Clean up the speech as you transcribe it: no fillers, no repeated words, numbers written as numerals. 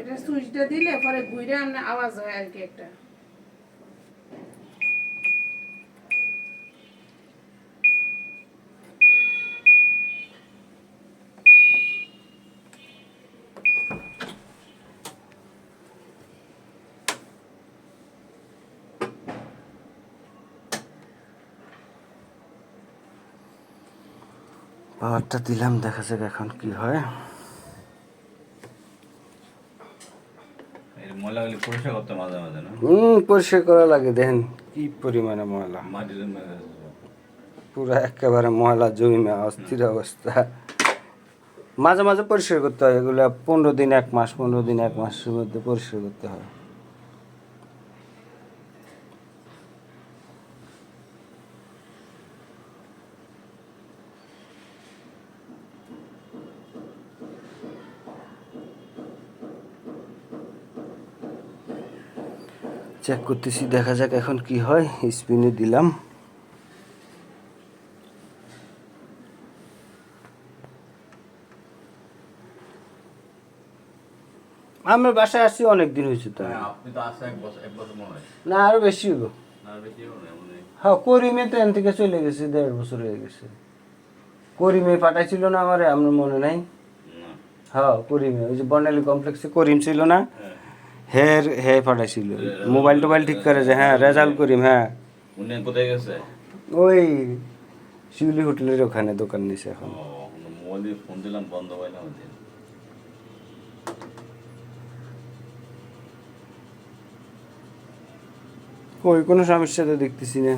এটা সুইচটা দিলে পরে ঘুরে আমরা আওয়াজ হয় আর কি একটা। পাওয়ারটা দিলাম, দেখা যাক এখন কি হয়। ময়লাগুলি পরিষ্কার করতে মাঝে মাঝে না? পরিষ্কার করা লাগে, দেখেন কি পরিমাণে ময়লা, মাটির পুরো একেবারে ময়লা জমে অস্থির অবস্থা। মাঝে মাঝে পরিষ্কার করতে হয় এগুলো, 15 দিন 1 মাস, 15 দিন 1 মাসের মধ্যে পরিষ্কার করতে হয়। চেক করতেছি, দেখা যাক এখন কি হয়। স্পিনে দিলাম। আমার বাসায় আসছি অনেক দিন হয়েছে তো। আপনি তো আসছে এক বছর মনে হয় না, আরো বেশি হইব। না, বেশি মনে হয়। হ্যাঁ, করিমে তো এন থেকে চলে গেছে, 1.5 বছর হয়ে গেছে। করিমে পাঠাইছিল না আমারে, আমার মনে নাই। হ্যাঁ, করিমে, ওই যে বর্ণালী কমপ্লেক্সে করিম ছিল না, হে পাঠাইছিল মোবাইল টোবাইল ঠিক করে যে। হ্যাঁ, রেজাল্ট করিম। হ্যাঁ, উনি কোথায় গেছে? ওই শিউলি হোটেলের ওখানে দোকান নিছে এখন। মোবাইল দিয়ে ফোন দিলাম, বন্ধ পাইলাম। ওই কোনো সমস্যা তো দেখতেছি না।